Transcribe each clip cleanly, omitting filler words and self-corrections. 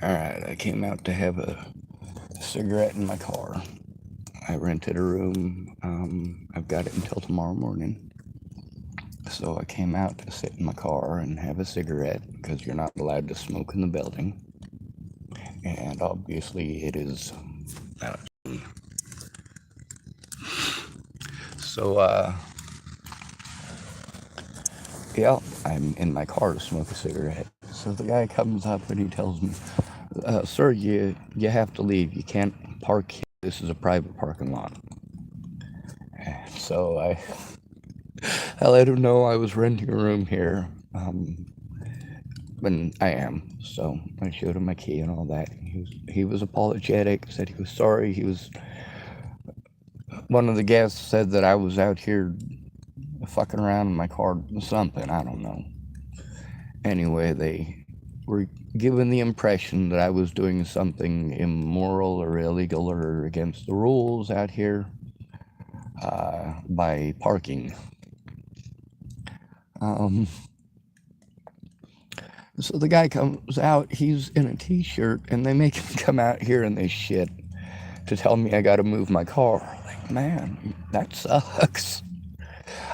Alright, I came out to have a cigarette in my car. I rented a room. I've got it until tomorrow morning. So I came out to sit in my car and have a cigarette because you're not allowed to smoke in the building. And obviously it is. So, yeah, I'm in my car to smoke a cigarette. So the guy comes up and he tells me, sir, you have to leave. You can't park here. This is a private parking lot. So I let him know I was renting a room here. And I am. So I showed him my key and all that. He was apologetic, said he was sorry. One of the guests said that I was out here fucking around in my car, something, I don't know. Anyway, they were given the impression that I was doing something immoral or illegal or against the rules out here by parking. So the guy comes out, he's in a t-shirt, and they make him come out here in this shit to tell me I gotta move my car. Like, man, that sucks.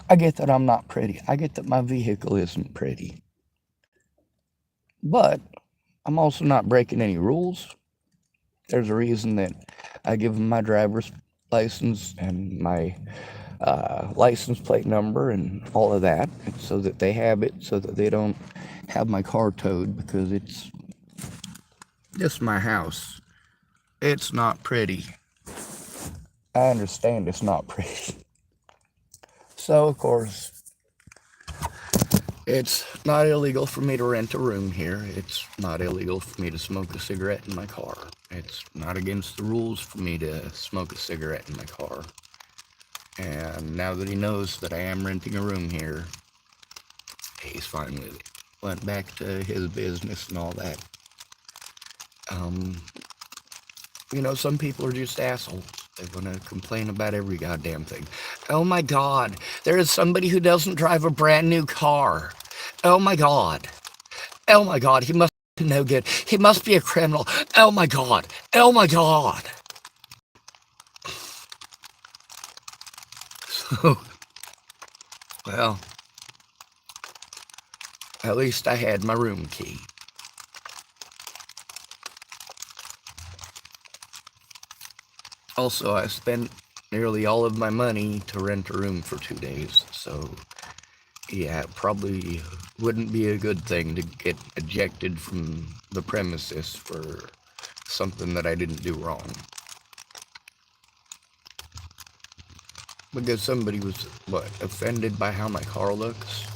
I get that I'm not pretty. I get that my vehicle isn't pretty. But I'm also not breaking any rules. There's a reason that I give them my driver's license and my license plate number and all of that, so that they have it, so that they don't have my car towed, because it's just my house. It's not pretty. I understand it's not pretty. So, of course, it's not illegal for me to rent a room here. It's not illegal for me to smoke a cigarette in my car. It's not against the rules for me to smoke a cigarette in my car. And now that he knows that I am renting a room here, he's fine with it. Went back to his business and all that. Some people are just assholes. They want to complain about every goddamn thing. Oh my God, there is somebody who doesn't drive a brand new car. Oh my God. Oh my God, he must be no good. He must be a criminal. Oh my God. Oh my God. So, well, at least I had my room key. Also, I spent nearly all of my money to rent a room for 2 days, so yeah, it probably wouldn't be a good thing to get ejected from the premises for something that I didn't do wrong. Because somebody was, offended by how my car looks?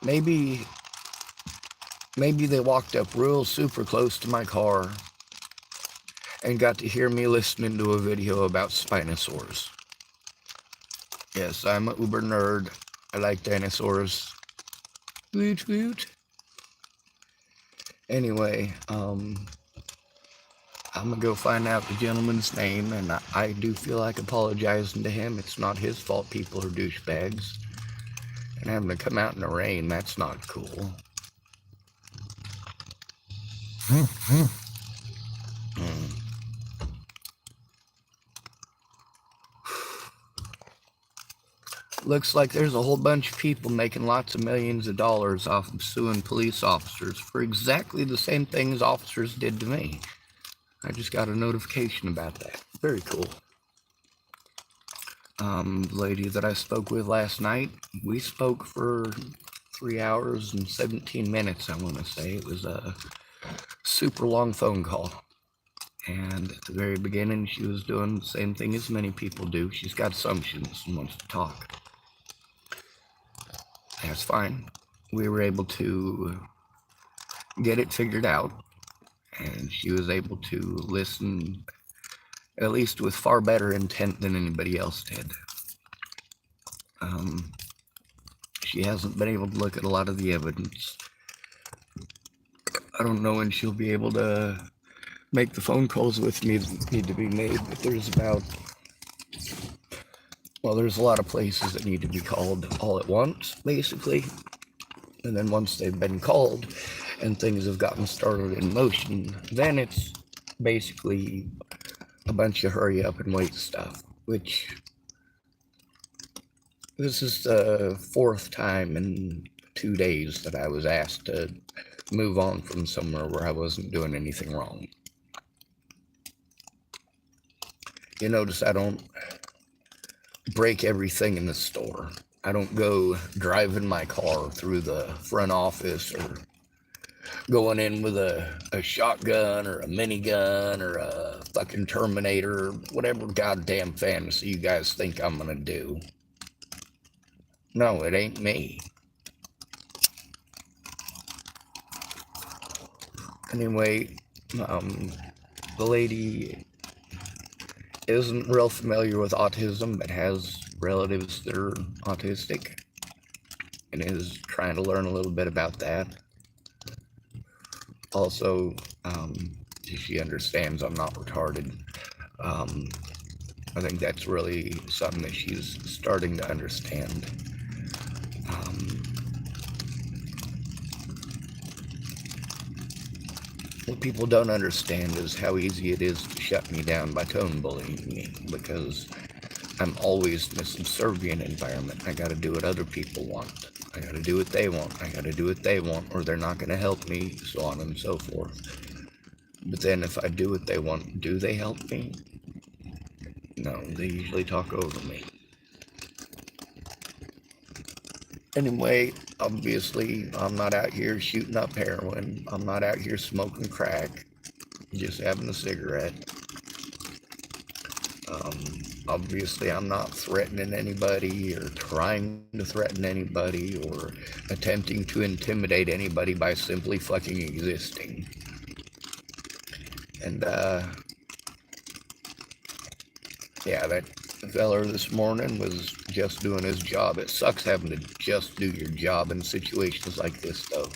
Maybe they walked up real super close to my car and got to hear me listening to a video about Spinosaurus. Yes, I'm an uber nerd. I like dinosaurs. Woot woot. Anyway, I'm gonna go find out the gentleman's name, and I do feel like apologizing to him. It's not his fault people are douchebags. And having to come out in the rain, that's not cool. Looks like there's a whole bunch of people making lots of millions of dollars off of suing police officers for exactly the same things officers did to me. I just got a notification about that. Very cool. The lady that I spoke with last night, we spoke for 3 hours and 17 minutes, I want to say. It was a super long phone call. And at the very beginning, she was doing the same thing as many people do. She's got assumptions and wants to talk. That's fine. We were able to get it figured out, and she was able to listen, at least with far better intent than anybody else did. She hasn't been able to look at a lot of the evidence. I don't know when she'll be able to make the phone calls with me that need to be made, but there's a lot of places that need to be called all at once, basically. And then once they've been called and things have gotten started in motion, then it's basically a bunch of hurry up and wait stuff, which this is the fourth time in 2 days that I was asked to move on from somewhere where I wasn't doing anything wrong. You notice I don't break everything in the store. I don't go driving my car through the front office or going in with a shotgun or a minigun or a fucking Terminator, whatever goddamn fantasy you guys think I'm gonna do. No, it ain't me. Anyway, the lady isn't real familiar with autism, but has relatives that are autistic and is trying to learn a little bit about that. Also, she understands I'm not retarded. I think that's really something that she's starting to understand. What people don't understand is how easy it is to shut me down by tone bullying me, because I'm always in a subservient environment. I gotta do what other people want. I gotta do what they want. I gotta do what they want, or they're not gonna help me, so on and so forth. But then if I do what they want, do they help me? No, they usually talk over me. Anyway, obviously, I'm not out here shooting up heroin. I'm not out here smoking crack, just having a cigarette. Obviously, I'm not threatening anybody or trying to threaten anybody or attempting to intimidate anybody by simply fucking existing. And, yeah, that feller this morning was just doing his job. It sucks having to just do your job in situations like this, though.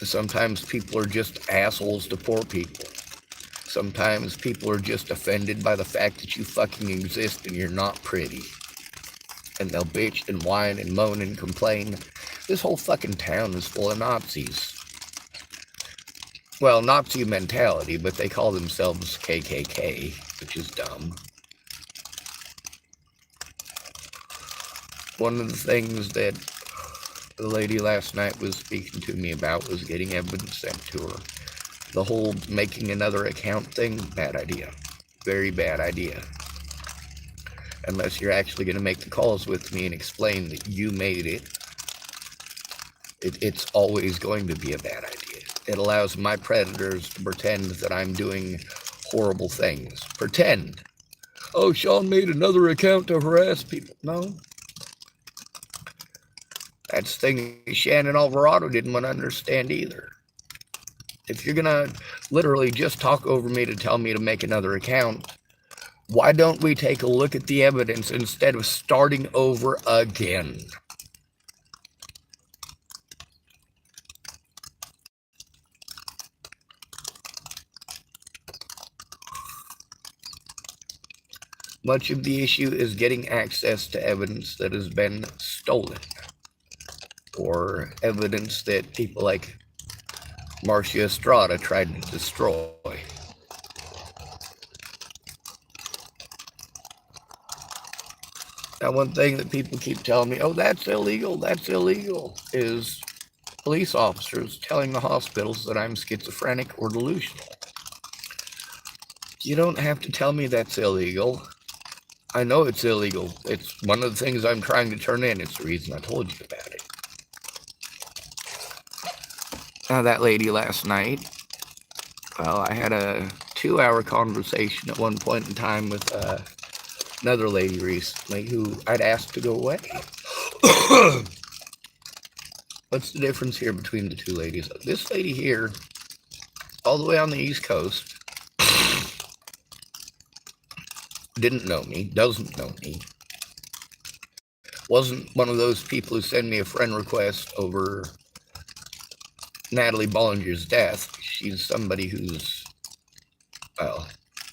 Sometimes people are just assholes to poor people. Sometimes people are just offended by the fact that you fucking exist and you're not pretty. And they'll bitch and whine and moan and complain. This whole fucking town is full of Nazis. Well, Nazi mentality, but they call themselves KKK, which is dumb. One of the things that the lady last night was speaking to me about was getting evidence sent to her. The whole making another account thing, bad idea. Very bad idea. Unless you're actually going to make the calls with me and explain that you made it, it's always going to be a bad idea. It allows my predators to pretend that I'm doing horrible things. Pretend. Oh, Sean made another account to harass people. No. That's the thing Shannon Alvarado didn't want to understand either. If you're going to literally just talk over me to tell me to make another account, why don't we take a look at the evidence instead of starting over again? Much of the issue is getting access to evidence that has been stolen, or evidence that people like Marcia Estrada tried to destroy. Now, one thing that people keep telling me, oh, that's illegal, is police officers telling the hospitals that I'm schizophrenic or delusional. You don't have to tell me that's illegal. I know it's illegal. It's one of the things I'm trying to turn in. It's the reason I told you about it. Now, that lady last night, well, I had a 2-hour conversation at one point in time with another lady recently who I'd asked to go away. What's the difference here between the two ladies? This lady here, all the way on the East Coast, didn't know me, doesn't know me, wasn't one of those people who send me a friend request over Natalie Bollinger's death. She's somebody who's, well,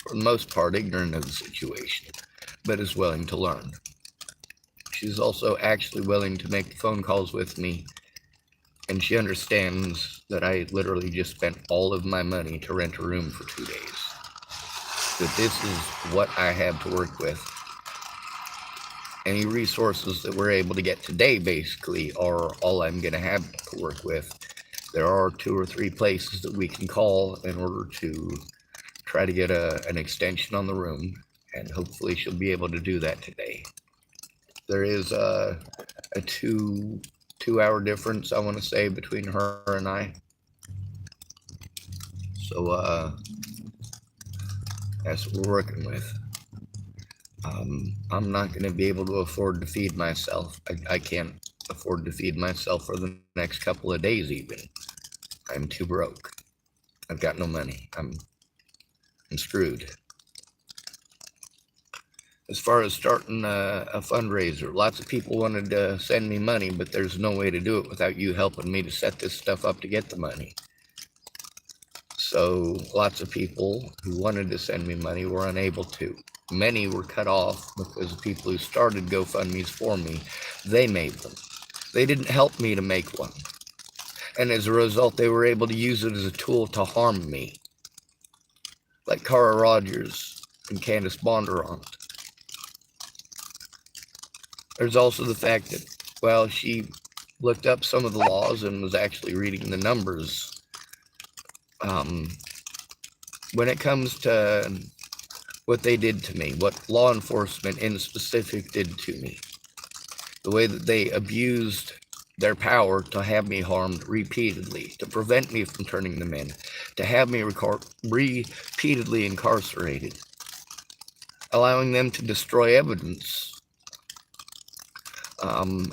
for the most part, ignorant of the situation, but is willing to learn. She's also actually willing to make phone calls with me And she understands that I literally just spent all of my money to rent a room for 2 days. That this is what I have to work with. Any resources that we're able to get today, basically, are all I'm going to have to work with. There are 2 or 3 places that we can call in order to try to get an extension on the room, and hopefully she'll be able to do that today. There is a 2-hour difference, I want to say, between her and I. So that's what we're working with. I'm not going to be able to afford to feed myself. I can't afford to feed myself for the next couple of days even. I'm too broke. I've got no money. I'm screwed. As far as starting a fundraiser, lots of people wanted to send me money, but there's no way to do it without you helping me to set this stuff up to get the money. So lots of people who wanted to send me money were unable to. Many were cut off because the people who started GoFundMes for me, they made them. They didn't help me to make one. And as a result, they were able to use it as a tool to harm me. Like Cara Rogers and Candace Bondurant. There's also the fact that, well, she looked up some of the laws and was actually reading the numbers. When it comes to what they did to me, what law enforcement in specific did to me, the way that they abused their power to have me harmed repeatedly, to prevent me from turning them in, to have me repeatedly incarcerated, allowing them to destroy evidence.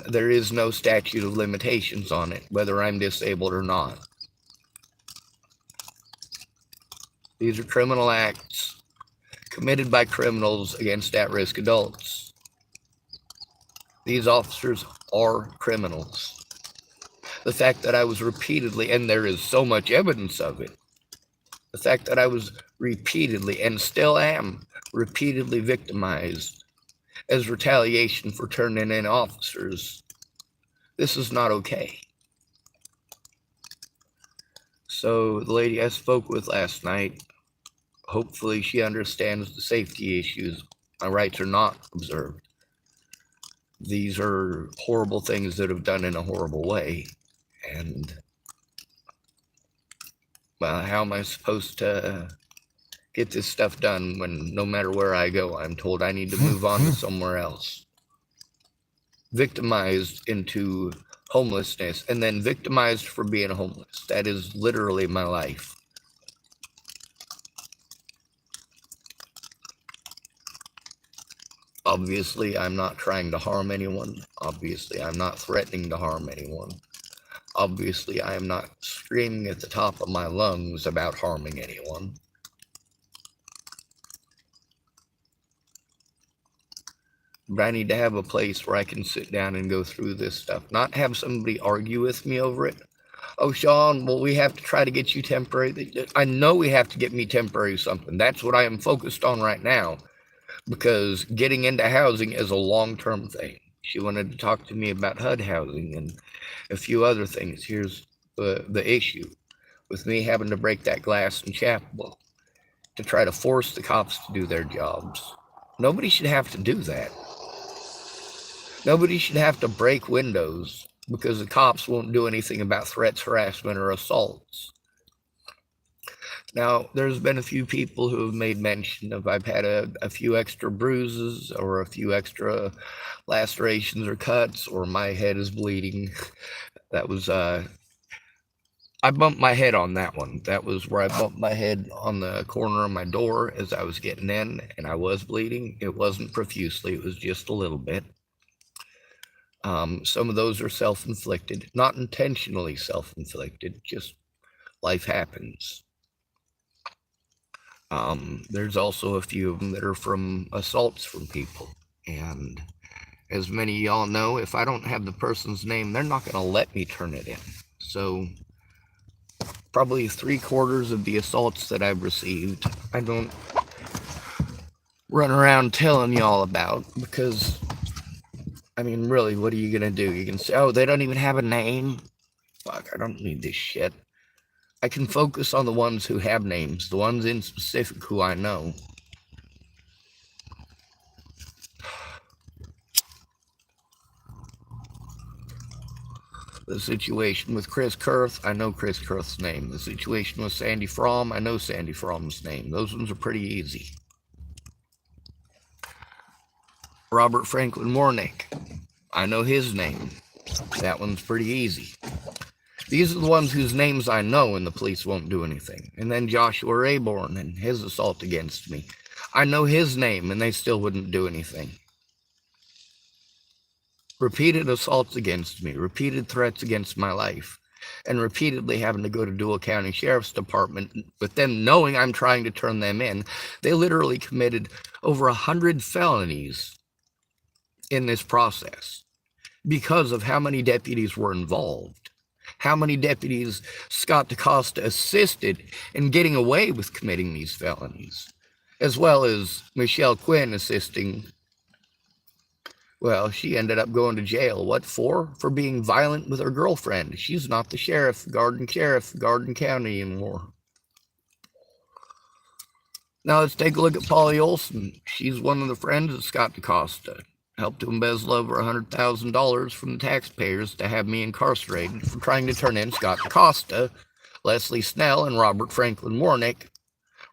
There is no statute of limitations on it, whether I'm disabled or not. These are criminal acts committed by criminals against at-risk adults. These officers are criminals. The fact that I was repeatedly, and there is so much evidence of it, the fact that I was repeatedly, and still am, repeatedly victimized as retaliation for turning in officers, this is not okay. So the lady I spoke with last night, hopefully she understands the safety issues. My rights are not observed. These are horrible things that have done in a horrible way. And, well, how am I supposed to get this stuff done when no matter where I go, I'm told I need to move on to somewhere else? Victimized into homelessness, and then victimized for being homeless. That is literally my life. Obviously, I'm not trying to harm anyone. Obviously, I'm not threatening to harm anyone. Obviously, I am not screaming at the top of my lungs about harming anyone. But I need to have a place where I can sit down and go through this stuff, not have somebody argue with me over it. Oh, Sean, well, we have to try to get you temporary. I know we have to get me temporary something. That's what I am focused on right now, because getting into housing is a long-term thing. She wanted to talk to me about HUD housing and a few other things. Here's the issue with me having to break that glass in Chapel to try to force the cops to do their jobs. Nobody should have to do that. Nobody should have to break windows because the cops won't do anything about threats, harassment, or assaults. Now, there's been a few people who have made mention of I've had a few extra bruises or a few extra lacerations or cuts, or my head is bleeding. That was, I bumped my head on that one. That was where I bumped my head on the corner of my door as I was getting in, and I was bleeding. It wasn't profusely, it was just a little bit. Some of those are self-inflicted, not intentionally self-inflicted, just life happens. There's also a few of them that are from assaults from people. And as many of y'all know, if I don't have the person's name, they're not going to let me turn it in. So probably 3/4 of the assaults that I've received, I don't run around telling y'all about, because, I mean, really, what are you going to do? You can say, oh, they don't even have a name. Fuck, I don't need this shit. I can focus on the ones who have names, the ones in specific who I know. The situation with Chris Kurth, I know Chris Kurth's name. The situation with Sandy Fromm, I know Sandy Fromm's name. Those ones are pretty easy. Robert Franklin Warnick, I know his name. That one's pretty easy. These are the ones whose names I know and the police won't do anything. And then Joshua Rayborn and his assault against me. I know his name and they still wouldn't do anything. Repeated assaults against me, repeated threats against my life, and repeatedly having to go to Dual County Sheriff's Department with them knowing I'm trying to turn them in. They literally committed over 100 felonies in this process because of how many deputies were involved, how many deputies Scott DaCosta assisted in getting away with committing these felonies, as well as Michelle Quinn assisting. Well, she ended up going to jail. What for? For being violent with her girlfriend. She's not the Garden County anymore. Now let's take a look at Polly Olson. She's one of the friends of Scott DaCosta. Helped to embezzle over $100,000 from the taxpayers to have me incarcerated for trying to turn in Scott DaCosta, Leslie Snell, and Robert Franklin Warnick.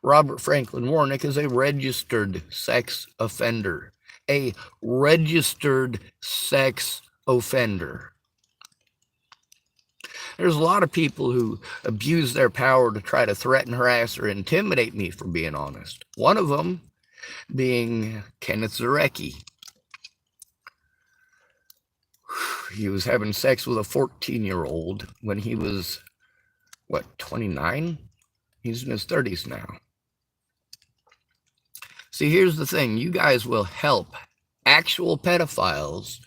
Robert Franklin Warnick is a registered sex offender. A registered sex offender. There's a lot of people who abuse their power to try to threaten, harass, or intimidate me for being honest. One of them being Kenneth Zarecki. He was having sex with a 14-year-old when he was, 29? He's in his 30s now. See, here's the thing. You guys will help actual pedophiles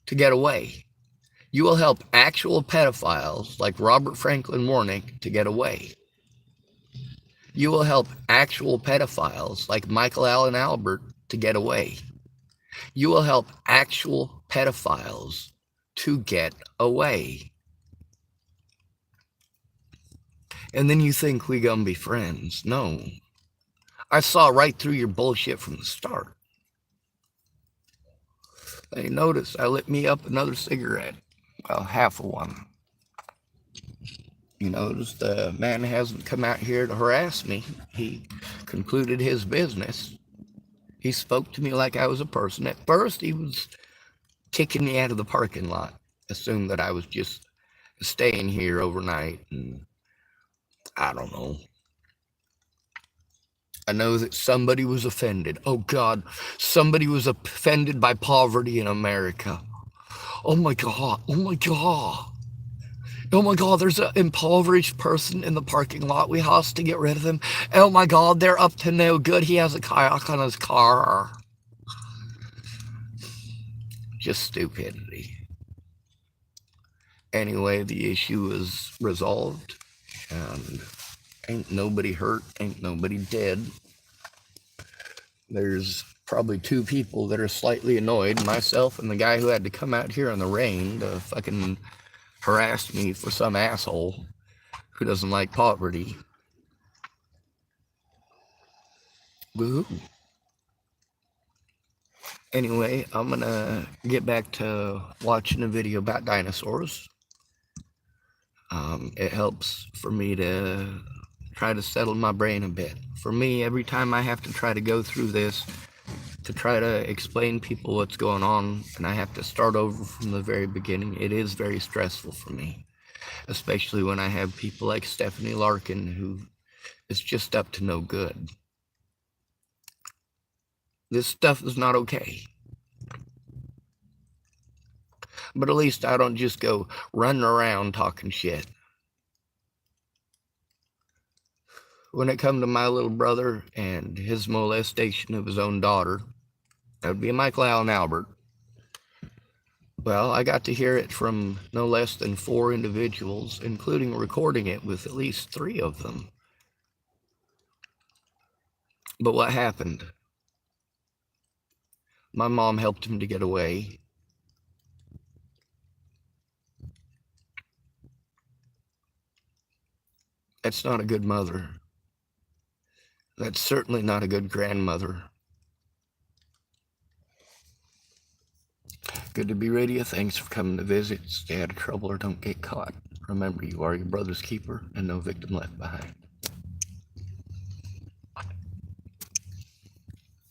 to get away. You will help actual pedophiles like Robert Franklin Warnick to get away. You will help actual pedophiles like Michael Allen Albert to get away. You will help actual pedophiles to get away. And then you think we gonna be friends. No. I saw right through your bullshit from the start. Hey, notice I lit me up another cigarette. Well, half of one. You notice the man hasn't come out here to harass me. He concluded his business. He spoke to me like I was a person. At first, he was kicking me out of the parking lot. Assumed that I was just staying here overnight. And I don't know. I know that somebody was offended. Oh God, somebody was offended by poverty in America. Oh my God, oh my God. Oh my God, there's an impoverished person in the parking lot. We have to get rid of them. Oh my God, they're up to no good. He has a kayak on his car. Just stupidity. Anyway, the issue is resolved. And ain't nobody hurt, ain't nobody dead. There's probably two people that are slightly annoyed, myself and the guy who had to come out here in the rain to fucking harass me for some asshole who doesn't like poverty. Woohoo. Anyway, I'm gonna get back to watching a video about dinosaurs. It helps for me to try to settle my brain a bit. For me, every time I have to try to go through this to try to explain people what's going on, and I have to start over from the very beginning, it is very stressful for me, especially when I have people like Stephanie Larkin, who is just up to no good. This stuff is not okay. But at least I don't just go running around talking shit. When it come to my little brother and his molestation of his own daughter, that would be Michael Allen Albert. Well, I got to hear it from no less than 4 individuals, including recording it with at least 3 of them. But what happened? My mom helped him to get away. That's not a good mother. That's certainly not a good grandmother. Good to be radio. Thanks for coming to visit. Stay out of trouble or don't get caught. Remember, you are your brother's keeper and no victim left behind.